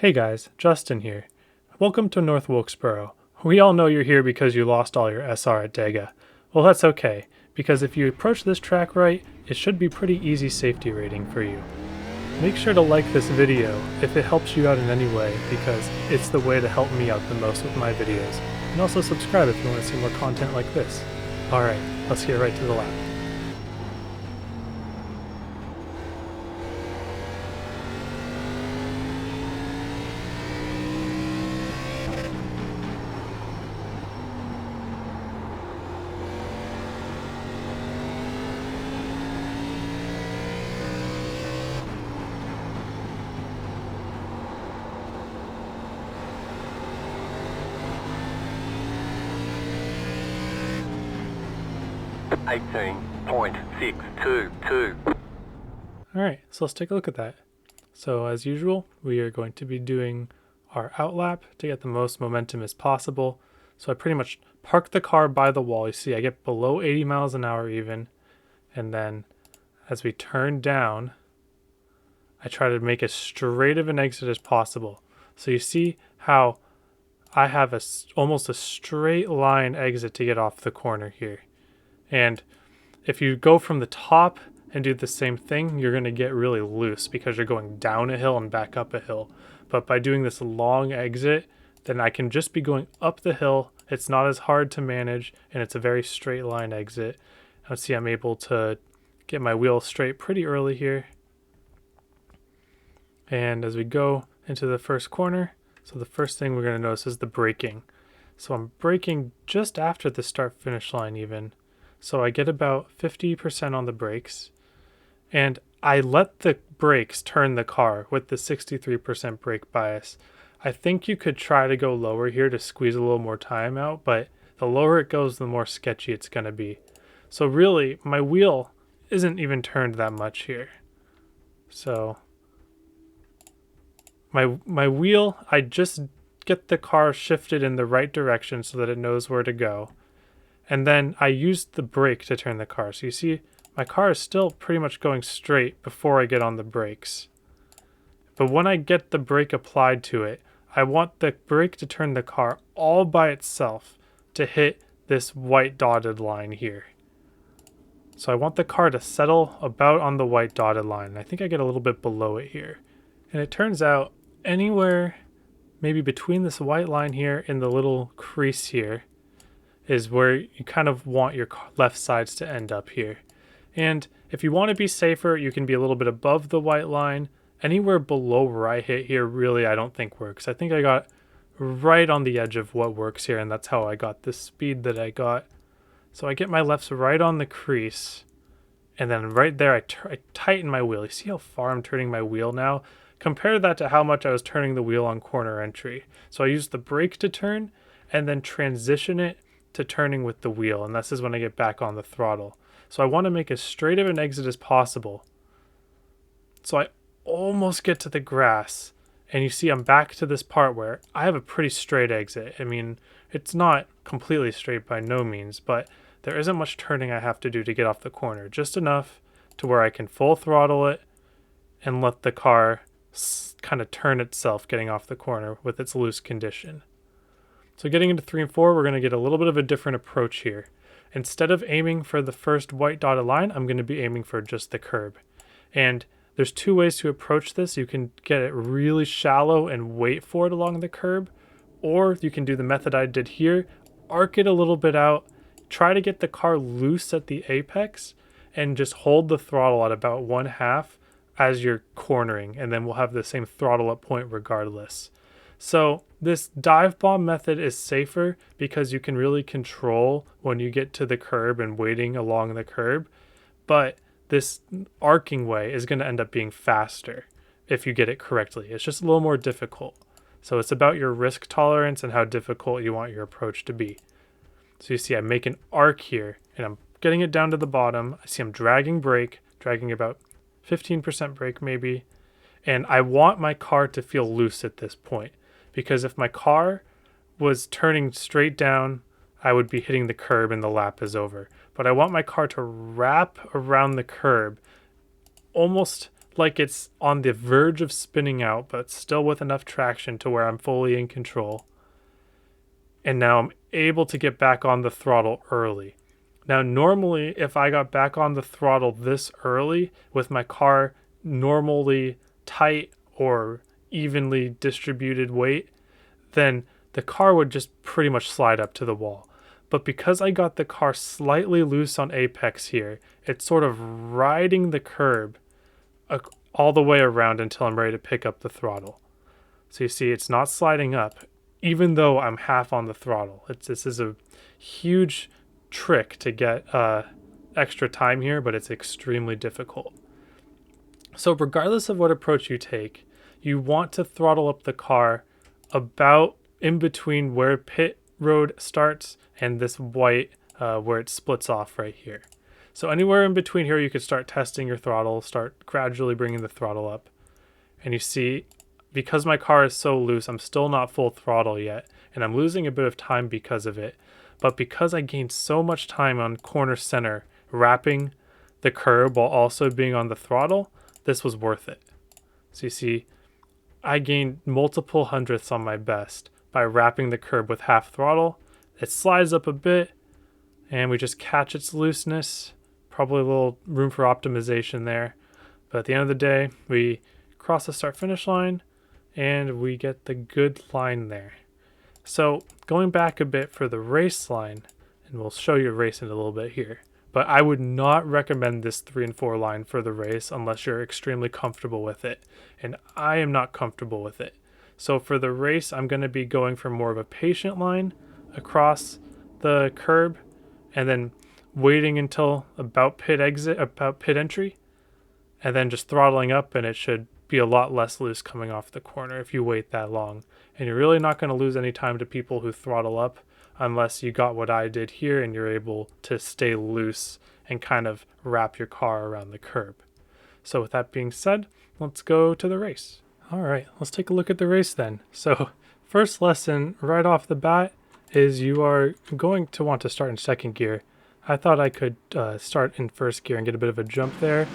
Hey guys, Justin here. Welcome to North Wilkesboro. We all know you're here because you lost all your SR at Dega. Well, that's okay, because if you approach this track right, it should be pretty easy safety rating for you. Make sure to like this video if it helps you out in any way, because it's the way to help me out the most with my videos. And also subscribe if you want to see more content like this. Alright, let's get right to the lap. $18.622. Alright, so let's take a look at that. So as usual, we are going to be doing our outlap to get the most momentum as possible. So I pretty much park the car by the wall. You see I get below 80 miles an hour even. And then as we turn down, I try to make as straight of an exit as possible. So you see how I have almost a straight line exit to get off the corner here. And if you go from the top and do the same thing, you're going to get really loose because you're going down a hill and back up a hill. But by doing this long exit, then I can just be going up the hill. It's not as hard to manage, and it's a very straight line exit. Let's see, I'm able to get my wheel straight pretty early here. And as we go into the first corner, so the first thing we're going to notice is the braking. So I'm braking just after the start-finish line even. So I get about 50% on the brakes, and I let the brakes turn the car with the 63% brake bias. I think you could try to go lower here to squeeze a little more time out, but the lower it goes, the more sketchy it's going to be. So really, my wheel isn't even turned that much here. So my wheel, I just get the car shifted in the right direction so that it knows where to go. And then I used the brake to turn the car. So you see, my car is still pretty much going straight before I get on the brakes. But when I get the brake applied to it, I want the brake to turn the car all by itself to hit this white dotted line here. So I want the car to settle about on the white dotted line. I think I get a little bit below it here. And it turns out anywhere maybe between this white line here and the little crease here is where you kind of want your left sides to end up here. And if you want to be safer, you can be a little bit above the white line. Anywhere below where I hit here really I don't think works. I think I got right on the edge of what works here, and that's how I got the speed that I got. So I get my lefts right on the crease, and then right there I tighten my wheel. You see how far I'm turning my wheel now? Compare that to how much I was turning the wheel on corner entry. So I use the brake to turn and then transition it to turning with the wheel, and this is when I get back on the throttle. So I want to make as straight of an exit as possible. So I almost get to the grass, and you see I'm back to this part where I have a pretty straight exit. I mean, it's not completely straight by no means, but there isn't much turning I have to do to get off the corner, just enough to where I can full throttle it and let the car kind of turn itself getting off the corner with its loose condition. So getting into 3 and 4, we're going to get a little bit of a different approach here. Instead of aiming for the first white dotted line, I'm going to be aiming for just the curb. And there's 2 ways to approach this. You can get it really shallow and wait for it along the curb, or you can do the method I did here, arc it a little bit out, try to get the car loose at the apex, and just hold the throttle at about 1/2 as you're cornering, and then we'll have the same throttle up point regardless. So this dive bomb method is safer because you can really control when you get to the curb and waiting along the curb, but this arcing way is going to end up being faster if you get it correctly. It's just a little more difficult. So it's about your risk tolerance and how difficult you want your approach to be. So you see I make an arc here, and I'm getting it down to the bottom. I see I'm dragging brake, dragging about 15% brake maybe, and I want my car to feel loose at this point. Because if my car was turning straight down, I would be hitting the curb and the lap is over. But I want my car to wrap around the curb almost like it's on the verge of spinning out, but still with enough traction to where I'm fully in control. And now I'm able to get back on the throttle early. Now, normally, if I got back on the throttle this early with my car normally tight or evenly distributed weight, then the car would just pretty much slide up to the wall. But because I got the car slightly loose on apex here, it's sort of riding the curb all the way around until I'm ready to pick up the throttle. So you see, it's not sliding up, even though I'm half on the throttle. This is a huge trick to get extra time here, but it's extremely difficult. So regardless of what approach you take, you want to throttle up the car about in between where pit road starts and this white where it splits off right here. So anywhere in between here, you could start testing your throttle, start gradually bringing the throttle up. And you see, because my car is so loose, I'm still not full throttle yet, and I'm losing a bit of time because of it. But because I gained so much time on corner center, wrapping the curb while also being on the throttle, this was worth it. So you see, I gained multiple hundredths on my best by wrapping the curb with half throttle. It slides up a bit, and we just catch its looseness. Probably a little room for optimization there. But at the end of the day, we cross the start-finish line, and we get the good line there. So going back a bit for the race line, and we'll show you racing a little bit here, but I would not recommend this 3 and 4 line for the race unless you're extremely comfortable with it. And I am not comfortable with it. So for the race, I'm going to be going for more of a patient line across the curb, and then waiting until about pit entry, and then just throttling up, and it should be a lot less loose coming off the corner if you wait that long. And you're really not going to lose any time to people who throttle up unless you got what I did here and you're able to stay loose and kind of wrap your car around the curb. So with that being said, let's go to the race. All right, let's take a look at the race then. So first lesson right off the bat is you are going to want to start in second gear. I thought I could start in first gear and get a bit of a jump there,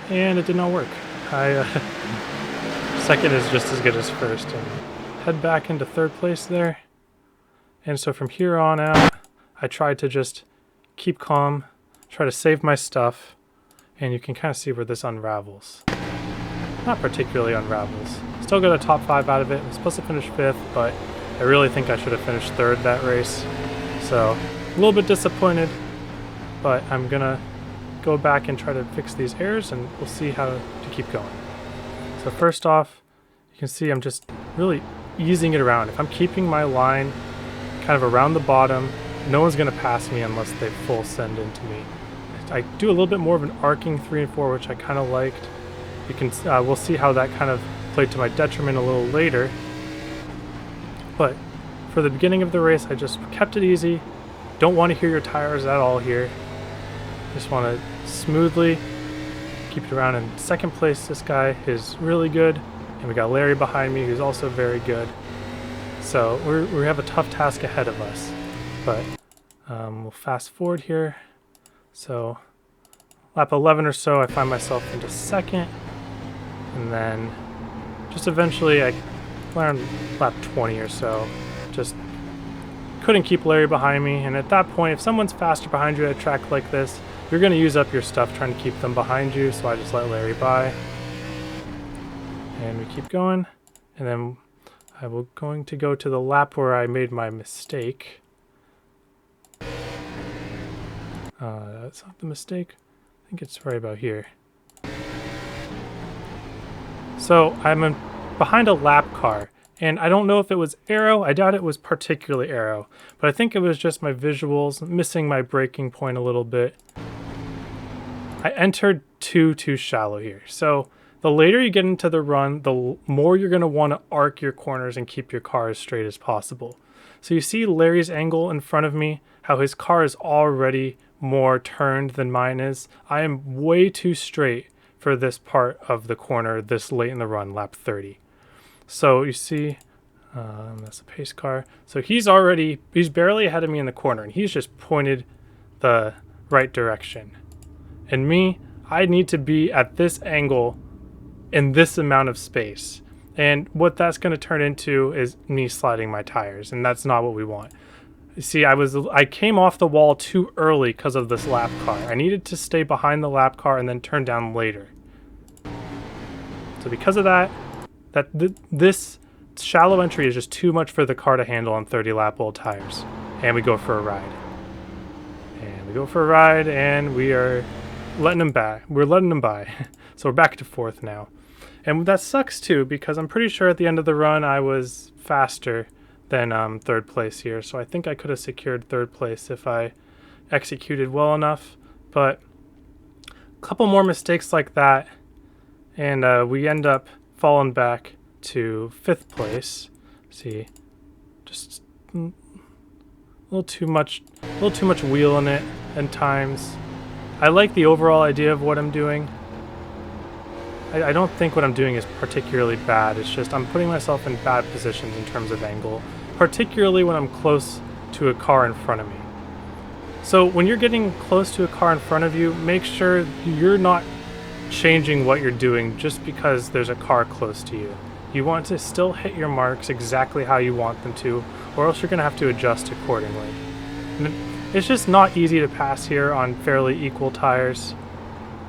and it did not work. Second is just as good as first. And head back into third place there. And so from here on out, I tried to just keep calm, try to save my stuff, and you can kind of see where this unravels. Not particularly unravels. Still got a top 5 out of it. I'm supposed to finish 5th, but I really think I should have finished 3rd that race. So a little bit disappointed, but I'm gonna go back and try to fix these errors, and we'll see how to keep going. So first off, you can see I'm just really easing it around. If I'm keeping my line kind of around the bottom, no one's gonna pass me unless they full send into me. I do a little bit more of an arcing 3 and 4, which I kind of liked. You can we'll see how that kind of played to my detriment a little later. But for the beginning of the race, I just kept it easy. Don't want to hear your tires at all here. Just want to smoothly keep it around. In second place, this guy is really good. And we got Larry behind me, who's also very good. So we have a tough task ahead of us. But we'll fast forward here. So lap 11 or so, I find myself into second. And then just eventually I around lap 20 or so, just couldn't keep Larry behind me. And at that point, if someone's faster behind you at a track like this, you're going to use up your stuff trying to keep them behind you. So I just let Larry by. And we keep going. And then I will going to go to the lap where I made my mistake. That's not the mistake. I think it's right about here. So I'm behind a lap car, and I don't know if it was aero. I doubt it was particularly aero, but I think it was just my visuals, missing my braking point a little bit. I entered too shallow here. So the later you get into the run, the more you're going to want to arc your corners and keep your car as straight as possible. So you see Larry's angle in front of me, how his car is already more turned than mine is. I am way too straight for this part of the corner this late in the run, lap 30. So you see, that's a pace car. So he's barely ahead of me in the corner, and he's just pointed the right direction. And me, I need to be at this angle in this amount of space. And what that's going to turn into is me sliding my tires, and that's not what we want. You see, I came off the wall too early because of this lap car. I needed to stay behind the lap car and then turn down later. So because of that, this shallow entry is just too much for the car to handle on 30 lap old tires. And we go for a ride. And we go for a ride, and we are letting them back. We're letting them by. So we're back to 4th now. And that sucks too, because I'm pretty sure at the end of the run I was faster than 3rd place here. So I think I could have secured 3rd place if I executed well enough. But a couple more mistakes like that, and we end up falling back to 5th place. See, just a little too much wheel in it at times. I like the overall idea of what I'm doing. I don't think what I'm doing is particularly bad. It's just I'm putting myself in bad positions in terms of angle, particularly when I'm close to a car in front of me. So when you're getting close to a car in front of you, make sure you're not changing what you're doing just because there's a car close to you. You want to still hit your marks exactly how you want them to, or else you're going to have to adjust accordingly. And it's just not easy to pass here on fairly equal tires.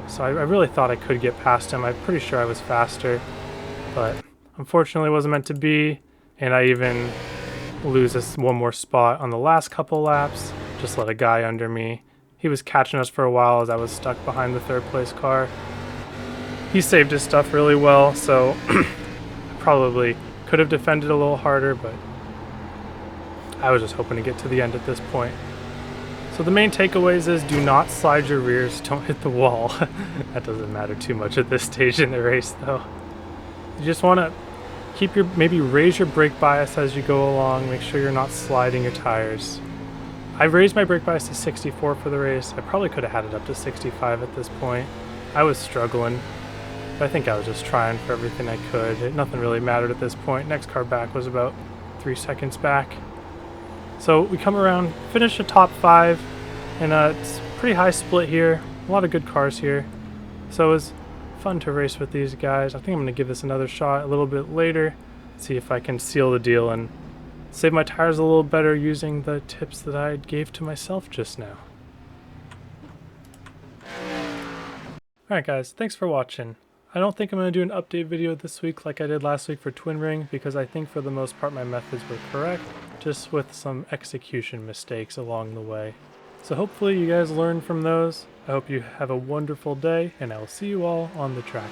So I really thought I could get past him. I'm pretty sure I was faster, but unfortunately it wasn't meant to be, and I even lose this one more spot on the last couple laps. Just let a guy under me. He was catching us for a while as I was stuck behind the 3rd place car. He saved his stuff really well, so I probably could have defended a little harder, but I was just hoping to get to the end at this point. So the main takeaways is do not slide your rears, don't hit the wall. That doesn't matter too much at this stage in the race though. You just want to keep maybe raise your brake bias as you go along, make sure you're not sliding your tires. I raised my brake bias to 64 for the race. I probably could have had it up to 65 at this point. I was struggling, but I think I was just trying for everything I could. Nothing really mattered at this point. Next car back was about 3 seconds back. So we come around, finish the top 5, and it's a pretty high split here. A lot of good cars here. So it was fun to race with these guys. I think I'm going to give this another shot a little bit later, see if I can seal the deal and save my tires a little better using the tips that I gave to myself just now. Alright guys, thanks for watching. I don't think I'm going to do an update video this week like I did last week for Twin Ring, because I think for the most part my methods were correct, just with some execution mistakes along the way. So hopefully you guys learned from those. I hope you have a wonderful day, and I will see you all on the track.